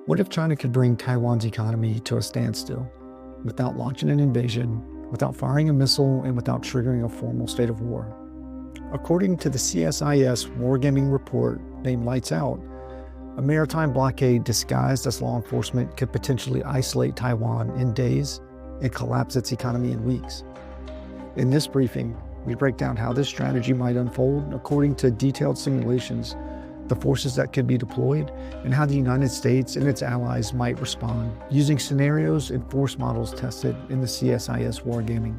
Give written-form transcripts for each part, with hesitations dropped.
What if China could bring Taiwan's economy to a standstill, without launching an invasion, without firing a missile, and without triggering a formal state of war? According to the CSIS Wargaming report named Lights Out, a maritime blockade disguised as law enforcement could potentially isolate Taiwan in days and collapse its economy in weeks. In this briefing, we break down how this strategy might unfold according to detailed simulations, the forces that could be deployed, and how the United States and its allies might respond using scenarios and force models tested in the CSIS Wargaming.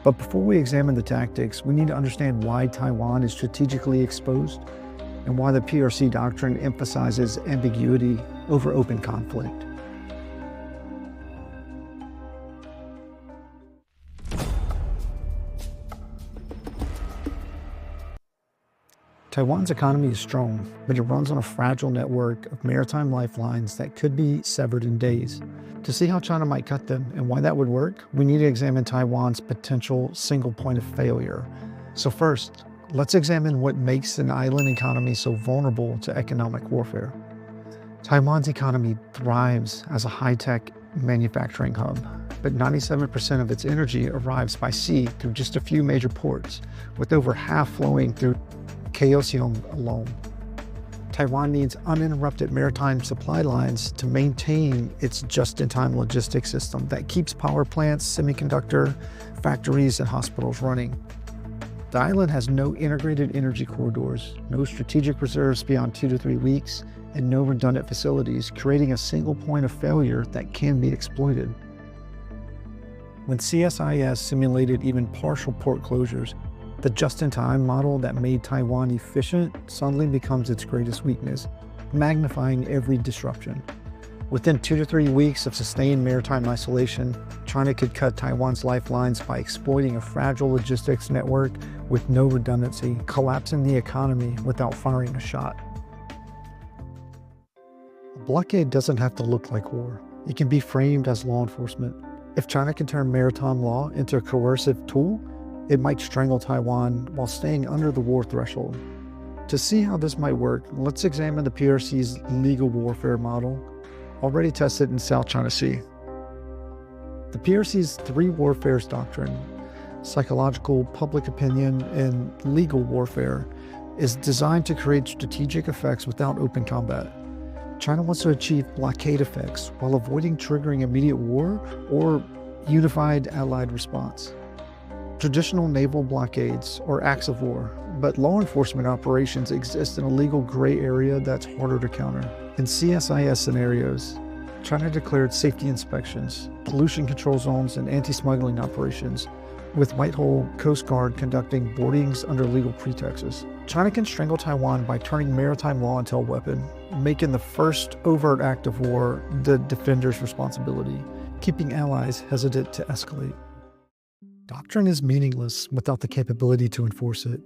But before we examine the tactics, we need to understand why Taiwan is strategically exposed and why the PRC doctrine emphasizes ambiguity over open conflict. Taiwan's economy is strong, but it runs on a fragile network of maritime lifelines that could be severed in days. To see how China might cut them and why that would work, we need to examine Taiwan's potential single point of failure. So first, let's examine what makes an island economy so vulnerable to economic warfare. Taiwan's economy thrives as a high-tech manufacturing hub, but 97% of its energy arrives by sea through just a few major ports, with over half flowing through Kaohsiung alone. Taiwan needs uninterrupted maritime supply lines to maintain its just-in-time logistics system that keeps power plants, semiconductor factories, and hospitals running. The island has no integrated energy corridors, no strategic reserves beyond 2 to 3 weeks, and no redundant facilities, creating a single point of failure that can be exploited. When CSIS simulated even partial port closures, the just-in-time model that made Taiwan efficient suddenly becomes its greatest weakness, magnifying every disruption. Within 2 to 3 weeks of sustained maritime isolation, China could cut Taiwan's lifelines by exploiting a fragile logistics network with no redundancy, collapsing the economy without firing a shot. A blockade doesn't have to look like war. It can be framed as law enforcement. If China can turn maritime law into a coercive tool, it might strangle Taiwan while staying under the war threshold. To see how this might work, let's examine the PRC's legal warfare model, already tested in South China Sea. The PRC's three warfares doctrine, psychological, public opinion, and legal warfare, is designed to create strategic effects without open combat. China wants to achieve blockade effects while avoiding triggering immediate war or unified allied response. Traditional naval blockades are acts of war, but law enforcement operations exist in a legal gray area that's harder to counter. In CSIS scenarios, China declared safety inspections, pollution control zones, and anti-smuggling operations, with Whitehall Coast Guard conducting boardings under legal pretexts. China can strangle Taiwan by turning maritime law into a weapon, making the first overt act of war the defender's responsibility, keeping allies hesitant to escalate. Doctrine is meaningless without the capability to enforce it.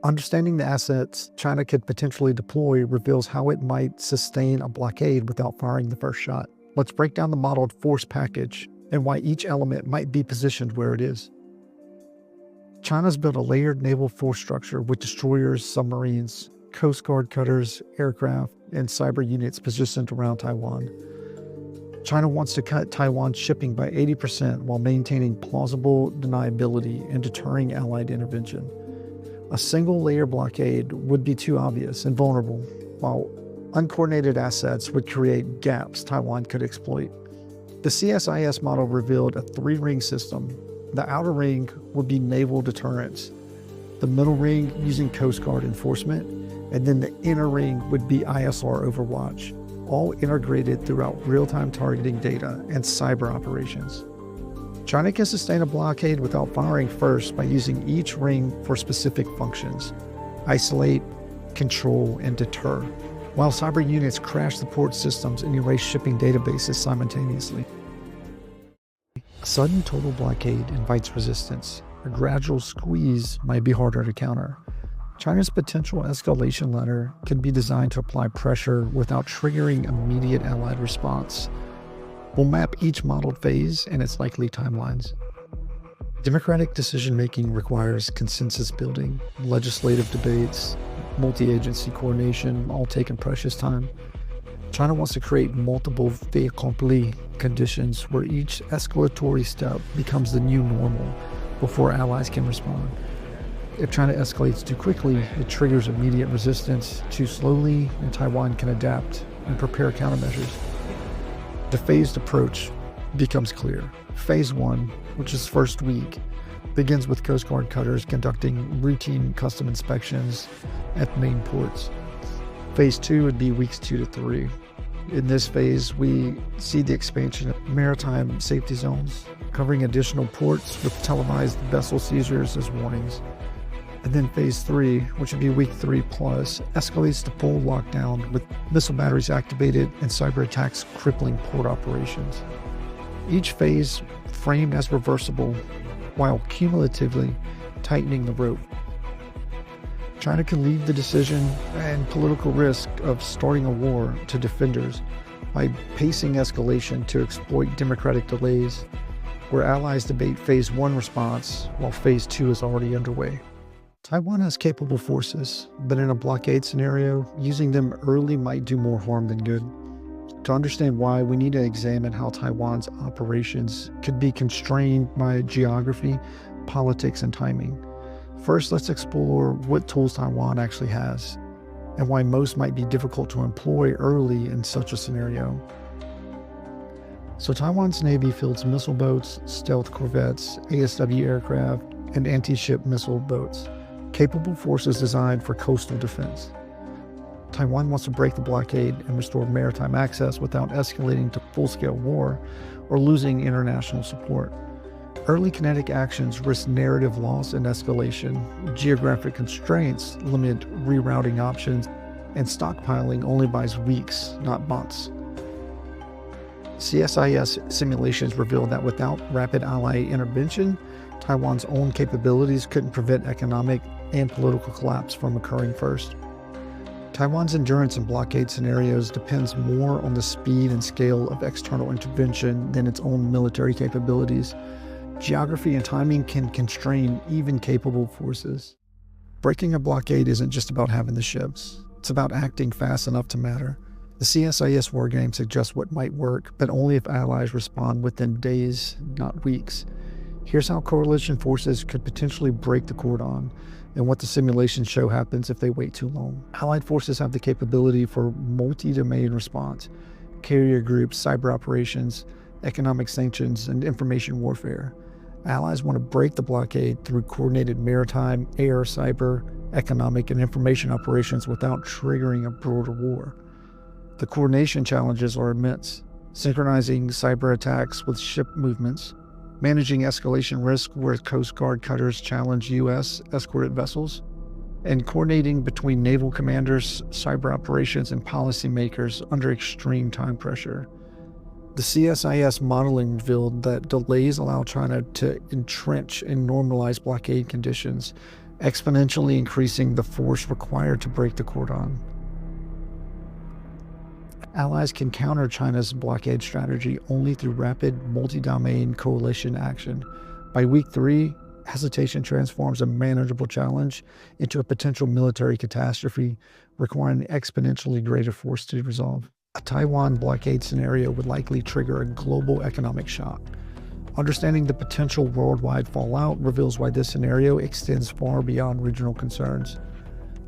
Understanding the assets China could potentially deploy reveals how it might sustain a blockade without firing the first shot. Let's break down the modeled force package and why each element might be positioned where it is. China's built a layered naval force structure with destroyers, submarines, Coast Guard cutters, aircraft, and cyber units positioned around Taiwan. China wants to cut Taiwan's shipping by 80% while maintaining plausible deniability and deterring allied intervention. A single-layer blockade would be too obvious and vulnerable, while uncoordinated assets would create gaps Taiwan could exploit. The CSIS model revealed a three-ring system. The outer ring would be naval deterrence, the middle ring using Coast Guard enforcement, and then the inner ring would be ISR overwatch, all integrated throughout real-time targeting data and cyber operations. China can sustain a blockade without firing first by using each ring for specific functions: isolate, control, and deter, while cyber units crash the port systems and erase shipping databases simultaneously. A sudden total blockade invites resistance. A gradual squeeze might be harder to counter. China's potential escalation ladder could be designed to apply pressure without triggering immediate allied response. We'll map each modeled phase and its likely timelines. Democratic decision-making requires consensus building, legislative debates, multi-agency coordination, all taking precious time. China wants to create multiple fait accompli conditions where each escalatory step becomes the new normal before allies can respond. If China escalates too quickly, it triggers immediate resistance. Too slowly, and Taiwan can adapt and prepare countermeasures. The phased approach becomes clear. Phase 1, which is first week, begins with Coast Guard cutters conducting routine custom inspections at main ports. Phase 2 would be weeks 2 to 3. In this phase, we see the expansion of maritime safety zones, covering additional ports with televised vessel seizures as warnings. And then phase 3, which would be week 3 plus, escalates to full lockdown with missile batteries activated and cyber attacks crippling port operations. Each phase framed as reversible while cumulatively tightening the rope. China can leave the decision and political risk of starting a war to defenders by pacing escalation to exploit democratic delays, where allies debate phase 1 response while phase 2 is already underway. Taiwan has capable forces, but in a blockade scenario, using them early might do more harm than good. To understand why, we need to examine how Taiwan's operations could be constrained by geography, politics, and timing. First, let's explore what tools Taiwan actually has, and why most might be difficult to employ early in such a scenario. So Taiwan's Navy fields missile boats, stealth corvettes, ASW aircraft, and anti-ship missile boats, capable forces designed for coastal defense. Taiwan wants to break the blockade and restore maritime access without escalating to full-scale war or losing international support. Early kinetic actions risk narrative loss and escalation. Geographic constraints limit rerouting options, and stockpiling only buys weeks, not months. CSIS simulations reveal that without rapid ally intervention, Taiwan's own capabilities couldn't prevent economic and political collapse from occurring first. Taiwan's endurance in blockade scenarios depends more on the speed and scale of external intervention than its own military capabilities. Geography and timing can constrain even capable forces. Breaking a blockade isn't just about having the ships. It's about acting fast enough to matter. The CSIS Wargame suggests what might work, but only if allies respond within days, not weeks. Here's how coalition forces could potentially break the cordon, and what the simulations show happens if they wait too long. Allied forces have the capability for multi-domain response, carrier groups, cyber operations, economic sanctions, and information warfare. Allies want to break the blockade through coordinated maritime, air, cyber, economic, and information operations without triggering a broader war. The coordination challenges are immense, synchronizing cyber attacks with ship movements, managing escalation risk where Coast Guard cutters challenge U.S. escorted vessels, and coordinating between naval commanders, cyber operations, and policymakers under extreme time pressure. The CSIS modeling revealed that delays allow China to entrench and normalize blockade conditions, exponentially increasing the force required to break the cordon. Allies can counter China's blockade strategy only through rapid, multi-domain coalition action. By week 3, hesitation transforms a manageable challenge into a potential military catastrophe, requiring exponentially greater force to resolve. A Taiwan blockade scenario would likely trigger a global economic shock. Understanding the potential worldwide fallout reveals why this scenario extends far beyond regional concerns.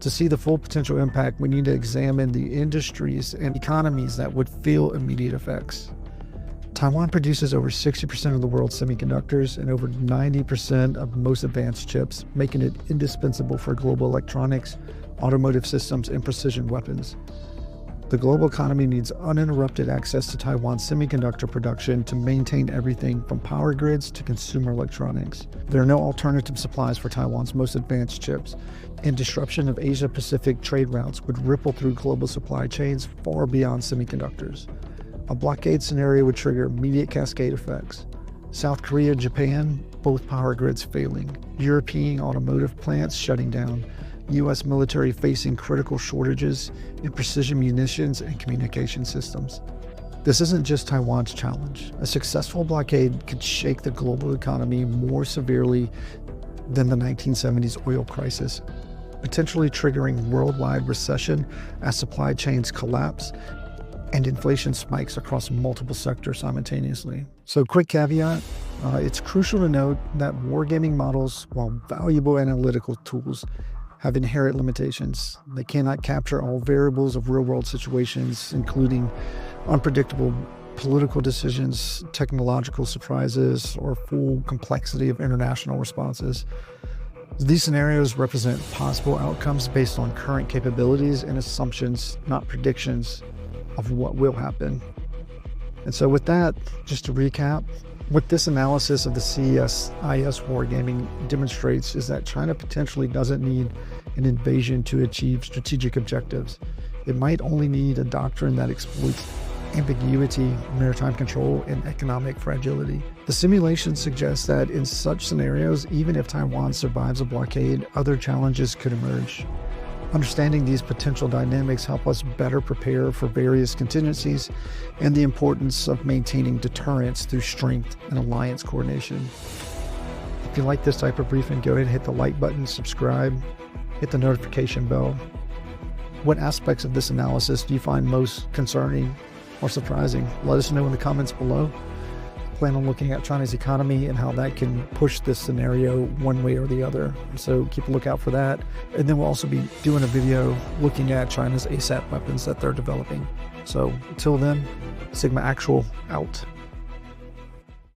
To see the full potential impact, we need to examine the industries and economies that would feel immediate effects. Taiwan produces over 60% of the world's semiconductors and over 90% of most advanced chips, making it indispensable for global electronics, automotive systems, and precision weapons. The global economy needs uninterrupted access to Taiwan's semiconductor production to maintain everything from power grids to consumer electronics. There are no alternative supplies for Taiwan's most advanced chips, and disruption of Asia-Pacific trade routes would ripple through global supply chains far beyond semiconductors. A blockade scenario would trigger immediate cascade effects. South Korea and Japan, both power grids failing. European automotive plants shutting down. U.S. military facing critical shortages in precision munitions and communication systems. This isn't just Taiwan's challenge. A successful blockade could shake the global economy more severely than the 1970s oil crisis, potentially triggering worldwide recession as supply chains collapse and inflation spikes across multiple sectors simultaneously. So quick caveat, it's crucial to note that wargaming models, while valuable analytical tools, have inherent limitations. They cannot capture all variables of real-world situations, including unpredictable political decisions, technological surprises, or full complexity of international responses. These scenarios represent possible outcomes based on current capabilities and assumptions, not predictions of what will happen. And so with that, just to recap, what this analysis of the CES-IS wargaming demonstrates is that China potentially doesn't need an invasion to achieve strategic objectives. It might only need a doctrine that exploits ambiguity, maritime control, and economic fragility. The simulation suggests that in such scenarios, even if Taiwan survives a blockade, other challenges could emerge. Understanding these potential dynamics help us better prepare for various contingencies and the importance of maintaining deterrence through strength and alliance coordination. If you like this type of briefing, go ahead and hit the like button, subscribe, hit the notification bell. What aspects of this analysis do you find most concerning or surprising? Let us know in the comments below. Plan on looking at China's economy and how that can push this scenario one way or the other. So keep a lookout for that. And then we'll also be doing a video looking at China's ASAT weapons that they're developing. So until then, Sigma Actual out.